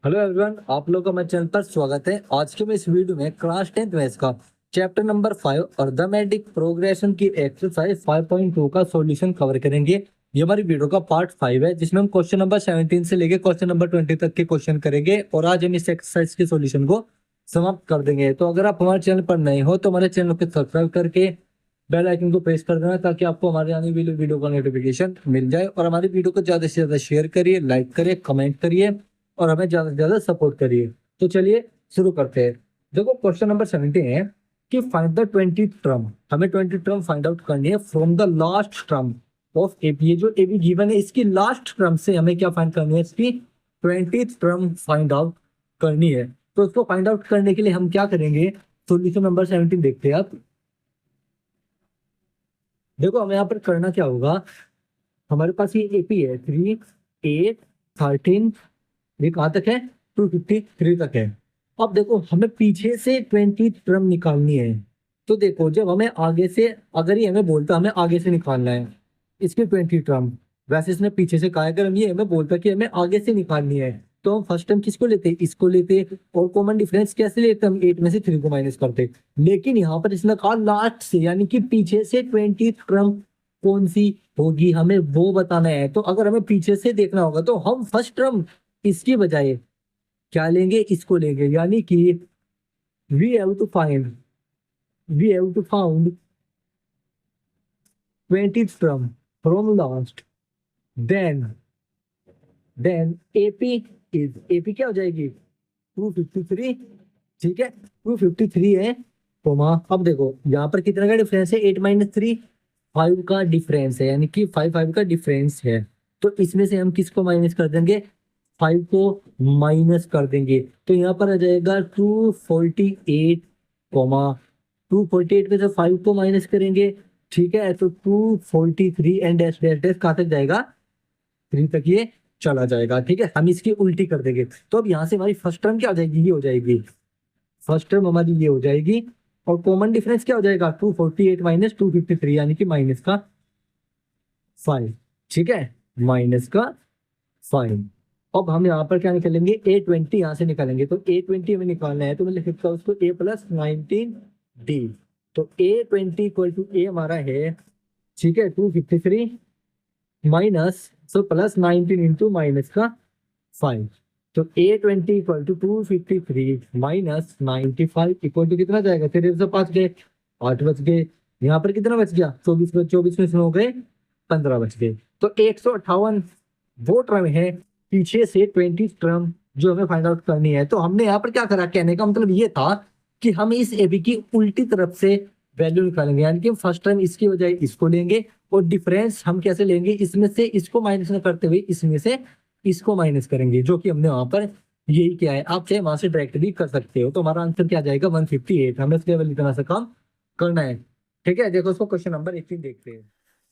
Hello everyone, आप लोगों का मेरे चैनल पर स्वागत है। आज के मैं इस वीडियो में क्लास 10th मैथ्स का चैप्टर नंबर 5 अर्थमेटिक प्रोग्रेशन की एक्सरसाइज 5.2 का सॉल्यूशन कवर करेंगे। ये हमारी वीडियो का पार्ट 5 है, जिसमें हम क्वेश्चन नंबर 17 से लेके क्वेश्चन नंबर 20 तक के क्वेश्चन करेंगे और आज हम इस एक्सरसाइज के सॉल्यूशन को समाप्त कर देंगे। तो अगर आप हमारे चैनल पर नए हो तो हमारे चैनल को सब्सक्राइब करके बेल आइकन को प्रेस कर देना, ताकि आपको हमारे आने वाली वीडियो का नोटिफिकेशन मिल जाए। और हमारी वीडियो को ज्यादा से ज्यादा शेयर करिए, लाइक करिए, कमेंट करिए और हमें ज्यादा से ज्यादा सपोर्ट करिए। तो चलिए शुरू करते हैं। देखो, क्वेश्चन नंबर 17 है कि फाइंड द 20th टर्म। हमें 20th टर्म फाइंड आउट करनी है from the last term of AP. ये जो एपी गिवन है, इसकी लास्ट टर्म से हमें क्या फाइंड करनी है? इसकी 20th टर्म फाइंड आउट करनी है। तो इसको फाइंड आउट करने के लिए हम क्या करेंगे? सोल्यूशन नंबर 17 देखते हैं आप। देखो, हमें यहाँ पर करना क्या होगा। हमारे पास ये एपी है 3, 8, 13, ये कहाँ तक है? 253 तक है। अब देखो, हमें पीछे से 20 टर्म निकालनी है। तो देखो, जब हमें आगे से, अगर ये हमें बोलता हमें आगे से निकालना है इसकी 20 टर्म, वैसे इसने पीछे से कहा है, अगर हम ये हमें बोलता कि हमें आगे से निकालनी है, तो हम फर्स्ट टाइम किसको लेते? इसको लेते। और कॉमन डिफरेंस कैसे लेते? हम 8 में से 3 को माइनस करते। लेकिन यहाँ पर इसने कहा लास्ट से, यानी कि पीछे से 20 टर्म कौन सी होगी, हमें वो बताना है। तो अगर हमें पीछे से देखना होगा तो हम फर्स्ट टर्म इसकी बजाय क्या लेंगे? इसको लेंगे। यानी कि we have to find we have to found 20th term from last. Then AP क्या हो जाएगी? 253। ठीक है, 253 है कोमा। अब देखो, यहाँ पर कितने का डिफरेंस है? 8 माइनस 3, 5 का डिफरेंस है, यानी कि 5 का डिफरेंस है। तो इसमें से हम किसको माइनस कर देंगे? 5 को माइनस कर देंगे। तो यहाँ पर आ जाएगा 248 कोमा। 248 में से 5 को माइनस करेंगे। ठीक है, तो 243 एंड डैश डैश डैश कहाँ तक जाएगा? 3 तक ये चला जाएगा। ठीक है, हम इसकी उल्टी कर देंगे। तो अब यहाँ से हमारी फर्स्ट टर्म क्या हो जाएगी? ये हो जाएगी फर्स्ट टर्म हमारी, ये हो जाएगी। और कॉमन डिफरेंस क्या हो जाएगा? 248 माइनस 253, यानी कि माइनस का 5। ठीक है, माइनस का 5। अब हम यहाँ पर क्या निकालेंगे? A20 यहाँ से निकालेंगे। तो A20 हमें निकालना है, तो मैं लिख सकता हूँ उसको A प्लस 19D। तो A20 इक्वल टू ए हमारा है, ठीक है, 253 minus, so plus 19 into minus का 5। तो A20 equal to 253 minus 95 equal to कितना जाएगा? तेरे से 5 गए, 8 बच गए। यहाँ पर कितना बच गया? 24 में से हो गए 15 बच गए। तो 158 वो टर्म है पीछे से 20 टर्म जो हमें फाइंड आउट करनी है। तो हमने यहाँ पर क्या करा? कहने का मतलब ये था कि हम इस एबी की उल्टी तरफ से वैल्यू निकालेंगे, यानी कि फर्स्ट टाइम इसकी बजाय इसको लेंगे। और डिफरेंस हम कैसे लेंगे? इसमें से इसको माइनस न करते हुए इसमें से इसको माइनस करेंगे, जो कि हमने वहां पर यही किया है। आप चाहे वहां से डायरेक्ट भी कर सकते हो। तो हमारा आंसर क्या जाएगा? 158। हमें इसके लेवल इतना सा काम करना है। ठीक है, देखो उसको क्वेश्चन नंबर 18 देखते हैं।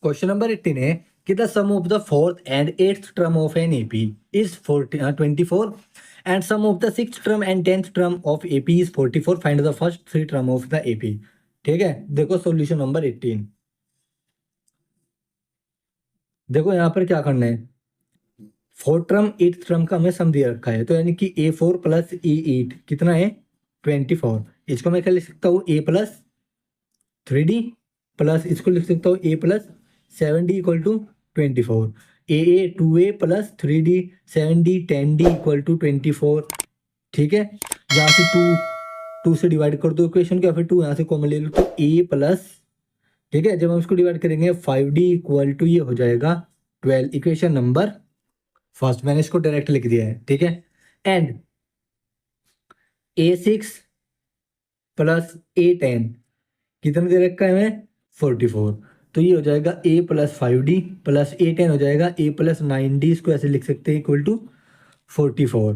क्वेश्चन नंबर 18 है कि the sum of the fourth and eighth term of an AP is 24 and sum of the sixth term and 10th term of AP is 44। Find the first 3 term of the AP. ठीक है, देखो solution number 18। देखो यहाँ पर क्या करना है, 4th term 8th term का हमें सम दिया रखा है। तो यानी कि A4 प्लस E8 कितना है? 24। इसको मैं क्या लिख सकता हूँ? A प्लस 3D प्लस, इसको लिख सकता हूँ A plus 7D equal to 24। A 2A plus 3D 7D 10D equal to 24। ठीक है, यहाँ से 2 से डिवाइड कर दो इक्वेशन का, फिर 2 यहाँ से कॉमन ले लो, तो A प्लस, ठीक है, जब हम इसको डिवाइड करेंगे 5D इक्वल टू ये हो जाएगा 12। इक्वेशन नंबर फर्स्ट मैंने इसको डायरेक्ट लिख दिया है। ठीक है, एंड A6 प्लस A10 कितना दे रखा है हमें? 44। तो ये हो जाएगा A plus 5D plus A10 हो जाएगा A प्लस 9D। इसको ऐसे लिख सकते हैं equal to 44।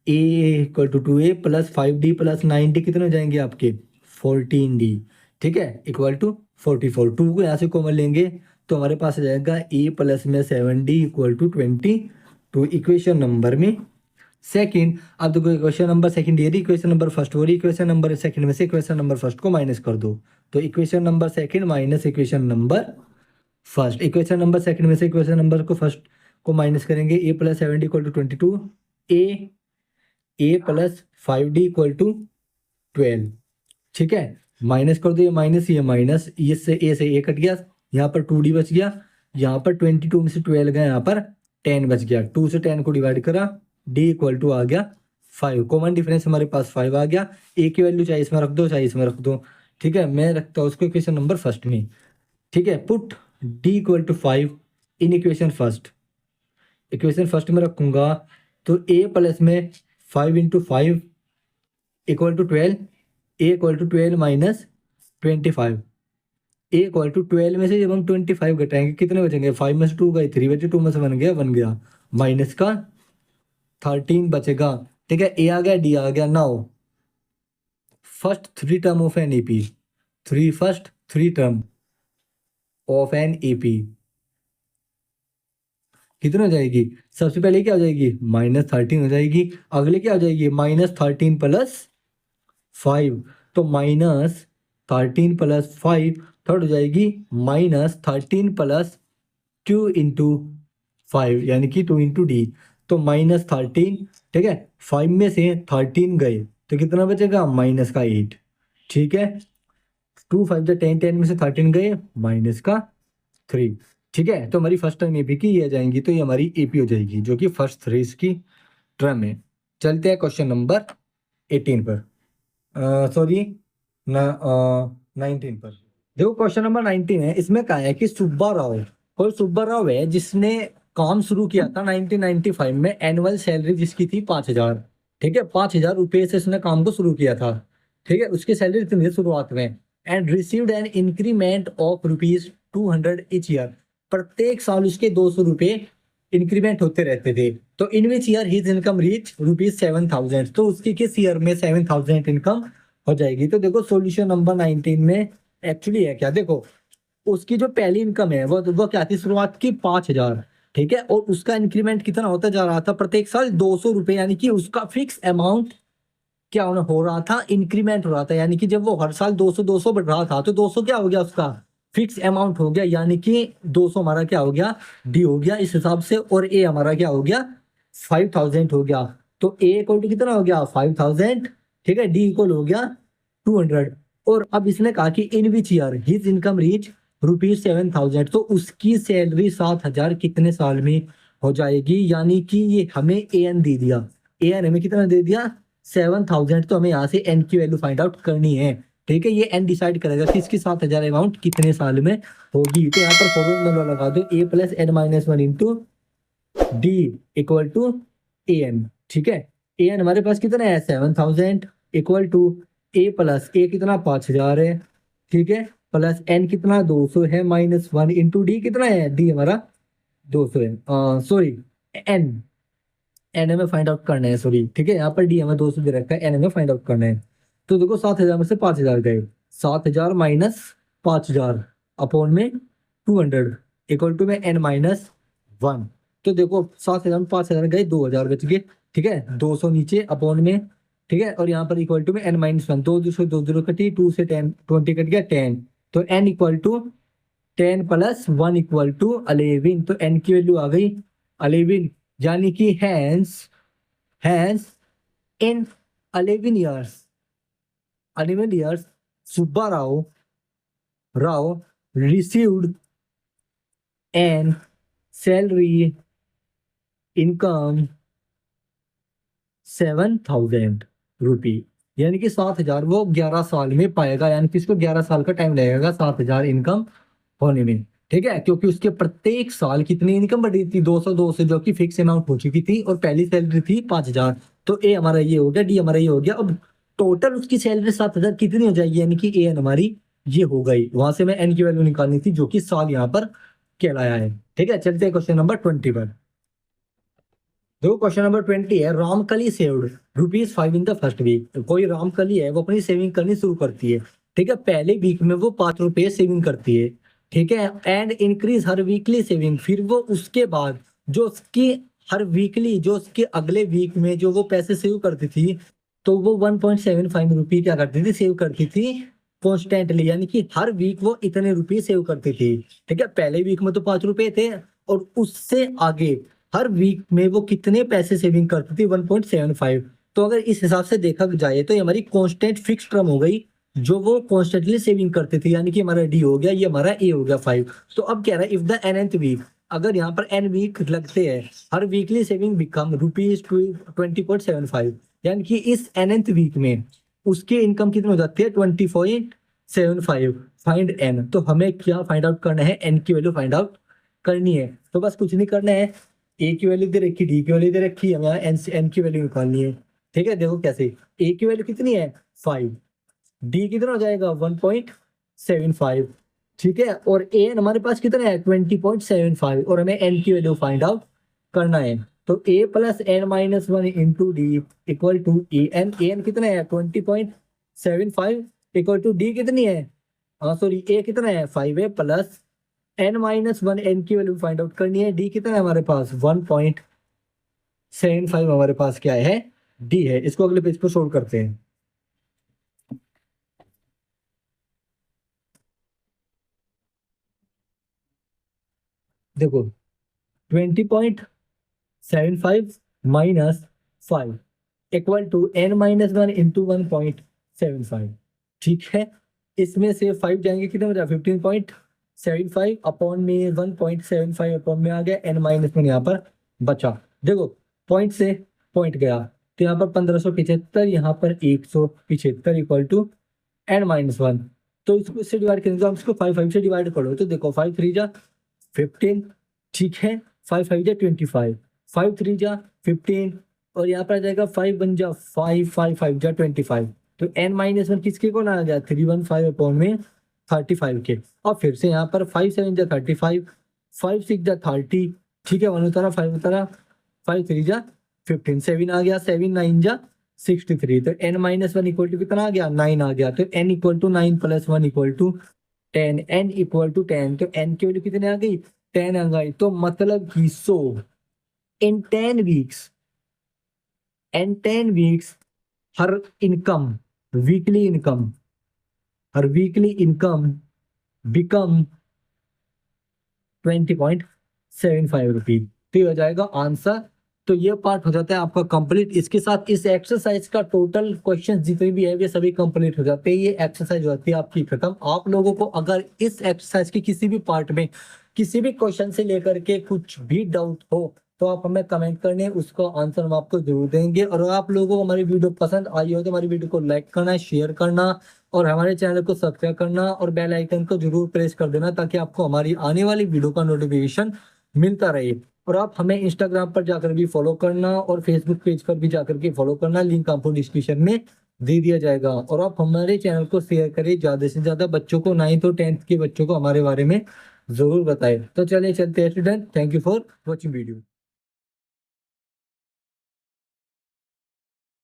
A equal to 2A plus 5D plus 9D कितने हो जाएंगे आपके? 14D। ठीक है, इक्वल टू 44। 2 को यहाँ से कॉमन लेंगे तो हमारे पास आ जाएगा A प्लस में 7D इक्वल टू 20। तो इक्वेशन नंबर में सेकंड, अब देखो इक्वेशन नंबर सेकंड ये रही, इक्वेशन नंबर फर्स्ट हो रही। इक्वेशन नंबर सेकंड में से इक्वेशन नंबर फर्स्ट को माइनस कर दो। तो equation number second minus equation number first. Equation number second में से इक्वेशन नंबर को फर्स्ट को माइनस करेंगे। A plus 7D equal to 22। A A plus 5d equal to 12। ठीक है, माइनस कर दो, ये माइनस ये ए से ए कट गया, यहाँ पर 2d बच गया, यहाँ पर 22 में से 12 गया, यहाँ पर 10 बच गया, 2 से 10 को डिवाइड करा, d इक्वल टू आ गया 5। कॉमन डिफरेंस हमारे पास 5 आ गया। ए की वैल्यू चाहे इसमें रख दो चाहे इसमें रख दो। ठीक है, मैं रखता हूँ उसको इक्वेशन नंबर फर्स्ट में। ठीक है, put d equal to 5 in equation first में रखूंगा तो a प्लस में 5 into 5 equal to 12, a equal to 12 minus 25। a equal to 12 में से जब हम 25 घटाएंगे कितने बचेंगे, 5 में से 2 गए 3 बचे, 2 में से 1 गया माइनस का 13 बचेगा। ठीक है, a आ गया d आ गया। Now first 3 term of an AP, first 3 term of an AP कितना हो जाएगी, सबसे पहले क्या हो जाएगी -13 हो जाएगी, अगले क्या हो जाएगी -13 प्लस 5, तो -13 प्लस 5, थर्ड हो जाएगी -13 प्लस 2 इंटू 5 यानी कि 2 इंटू डी, तो -13। ठीक है, 5 में से 13 गए तो कितना बचेगा -8। ठीक है, 2 5 10, 10 में से 13 गए -3। ठीक है, तो हमारी फर्स्ट टर्म एपी की ये आ जाएंगी, तो ये हमारी एपी हो जाएगी जो कि फर्स्ट 3 इसकी टर्म है। चलते हैं क्वेश्चन नंबर 18 पर, सॉरी 19 पर। देखो क्वेश्चन नंबर 19 है, इसमें कहा है कि सुब्बा राव है जिसने काम शुरू किया था 1995 में, एनुअल सैलरी जिसकी थी 5,000। ठीक है, 5,000 रुपये से उसने काम को शुरू किया था। ठीक है, उसकी सैलरी इतनी थी शुरुआत में, and received an increment of ₹200 each year. प्रत्येक साल उसके 200 रुपये इंक्रीमेंट होते रहते थे। तो in which year his income reach ₹7,000, तो उसकी किस ईयर में 7,000 इनकम हो जाएगी। तो देखो सॉल्यूशन नंबर 19 में एक्चुअली है क्या, देखो उसकी जो पहली इनकम है वो क्या थी शुरुआत की 5,000। ठीक है, और उसका इंक्रीमेंट कितना होता जा रहा था प्रत्येक साल 200 रुपये, यानी कि उसका फिक्स अमाउंट क्या हो रहा था, इंक्रीमेंट हो रहा था, यानी कि जब वो हर साल 200 बढ़ रहा था तो 200 क्या हो गया उसका फिक्स अमाउंट हो गया, यानी कि 200 हमारा क्या हो गया डी हो गया इस हिसाब से, और ए हमारा क्या हो गया 5,000 हो गया। तो ए इक्वल टू कितना हो गया 5,000। ठीक है, डी इक्वल हो गया 200। और अब इसने कहा कि in which year his income reach ₹7,000, तो उसकी सैलरी 7,000 कितने साल में हो जाएगी, यानी कि ये हमें ए एन दे दिया, ए एन हमें कितना दे दिया 7,000, तो हमें यहाँ से एन की वैल्यू फाइंड आउट करनी है। ठीक है, ये एन डिसाइड करेगा कि इसकी 7,000 अमाउंट कितने साल में होगी। तो यहाँ पर फॉर्मूला लगा दो a plus n minus 1 into D equal to A N. ठीक है, ए एन हमारे पास कितना है 7,000 equal to A plus A कितना 5,000 है। ठीक है, प्लस एन कितना 200 है -1 इंटू डी कितना है, डी हमारा 200 है, सॉरी एन हमें फाइंड आउट करना है, सॉरी। ठीक है, यहाँ पर डी हमें 200 दे रखा है, एन हमें फाइंड आउट करना है। तो देखो 7,000 में से 5,000 गए, 7,000 माइनस 5,000 अपॉन में 200 इक्वल टू में n माइनस 1। तो देखो 7,000 में 5,000 गए, 2,000 बच गए। ठीक है, 200 नीचे अपॉन में, ठीक है, और यहाँ पर इक्वल टू में n माइनस 1, 2 कटी, 2 से 10 20 कट गया 10, तो n equal to 10 plus 1 equal to 11। तो n की वैल्यू आ गई 11, यानी कि hence in 11 years Subba Rao received an salary income 7,000 rupee, यानी कि 7,000 वो 11 साल में पाएगा, यानी कि इसको 11 साल का टाइम लगेगा 7,000 इनकम होने में। ठीक है, क्योंकि उसके प्रत्येक साल कितनी इनकम बढ़ी थी 200 से, जो कि फिक्स अमाउंट हो चुकी थी, और पहली सैलरी थी 5,000। तो ए हमारा ये हो गया, डी हमारा ये हो गया। अब टोटल उसकी सैलरी 7,000 कितनी हो जाएगी, यानी कि ए एन हमारी ये हो गई। वहां से मैं एन की वैल्यू निकालनी थी जो कि साल यहाँ पर कहलाया है। ठीक है, चलते हैं क्वेश्चन नंबर 20 पर। देखो क्वेश्चन नंबर 20 है, Ramkali saved ₹5 in the first week. कोई रामकली है वो अपनी सेविंग करनी शुरू करती है। ठीक है, पहले वीक में वो 5 रुपए सेविंग करती है। ठीक है, and increase her weekly saving, फिर वो उसके बाद जो उसकी हर वीकली जो उसके अगले वीक में जो वो पैसे सेव करती थी, तो वो 1.75 रुपये क्या करती थी सेव करती थी कॉन्स्टेंटली, यानी कि हर वीक वो इतने रुपये सेव करती थी। ठीक है, पहले वीक में तो 5 रुपए थे, और उससे आगे हर वीक में वो कितने पैसे सेविंग करती थी 1.75। तो अगर इस हिसाब से देखा जाए तो ये हमारी कांस्टेंट फिक्स टर्म हो गई, जो वो कॉन्स्टेंटली सेविंग करते थे, यानी कि हमारा डी हो गया, ये हमारा ए हो गया 5। तो अब कह रहा है इफ द nth वीक, अगर यहाँ पर n वीक लगते हैं, हर वीकली सेविंग बिकम ₹20.75, यानी कि इस nth वीक में उसकी इनकम कितनी हो जाती है 20.75। फाइंड n, तो हमें क्या फाइंड आउट करना है, n की वैल्यू फाइंड आउट करनी है। तो बस कुछ नहीं करना है, a की वैल्यू दे रखी, d की वैल्यू दे रखी, हमें n की वैल्यू निकालनी है। ठीक है, देखो कैसे, a की वैल्यू कितनी है 5, डी कितना हो जाएगा 1.75। ठीक है, और एन हमारे पास कितना है 20.75, और हमें एन की वैल्यू फाइंड आउट करना है। तो a plus N minus one into D equal to A n. A n कितना है 20.75 इक्वल टू डी कितनी है, हाँ सॉरी, ए कितना है 5 है, plus N minus one, N की वैल्यू फाइंड आउट करनी है। डी कितना है हमारे पास 1.75 हमारे पास क्या है, डी है। इसको अगले पेज पर सोल्व करते हैं। देखो 20.75 minus 5 equal to n minus one into 1.75। ठीक है, इसमें से 5 जाएंगे, कितने हो जाएगा 15.75 अपॉन में 1.75 अपॉन में आ गया, n माइनस वन यहाँ पर बचा। देखो पॉइंट से पॉइंट गया, तो यहाँ पर 1575, यहाँ पर 175 equal to n minus one. तो इसको इससे डिवाइड करेंगे, तो हम इसको 5 से डिवाइड करो, तो देखो 5 3 जा 15, ठीक है, 5 5 जा 25, 5 3 जा 15, और यहाँ पर आ जाएगा 5 1 जा 5, 5 5 जा 25। तो n माइनस वन किसके को ना आ गया 315 अपॉन में 35 के। और फिर से यहाँ पर 5 7 जा 35, 5 6 जा 30, ठीक है, 1 उतारा 5 उतारा, 5 3 जा 15, 7 आ गया, 7 9 जा 63। तो n minus one equal to कितना आ गया 9 आ गया। तो n equal to 9 plus 1 equal to 10, n equal to 10, तो n की वैल्यू कितने आ गई 10 आ गई। तो मतलब कि सो इन 10 वीक्स हर वीकली इनकम बिकम 20.75 रुपीज। तो ये हो जाएगा आंसर। तो ये पार्ट हो जाता है आपका कंप्लीट। इसके साथ इस एक्सरसाइज का टोटल क्वेश्चन जितने भी है वे सभी कंप्लीट हो जाते हैं। ये एक्सरसाइज होती है आपकी खत्म। आप लोगों को अगर इस एक्सरसाइज के किसी भी पार्ट में किसी भी क्वेश्चन से लेकर के कुछ भी डाउट हो तो आप हमें कमेंट करने, उसका आंसर हम आपको जरूर देंगे। और आप लोगों को हमारी वीडियो पसंद आई हो तो हमारी वीडियो को लाइक करना, शेयर करना और हमारे चैनल को सब्सक्राइब करना और बेल आइकन को जरूर प्रेस कर देना ताकि आपको हमारी आने वाली वीडियो का नोटिफिकेशन मिलता रहे। और आप हमें इंस्टाग्राम पर जाकर भी फॉलो करना और फेसबुक पेज पर भी जाकर के फॉलो करना, लिंक आपको डिस्क्रिप्शन में दे दिया जाएगा। और आप हमारे चैनल को शेयर करें, ज्यादा से ज्यादा बच्चों को, 9th और 10th के बच्चों को हमारे बारे में जरूर बताएं। तो चलिए चलते हैं student, thank you for watching video.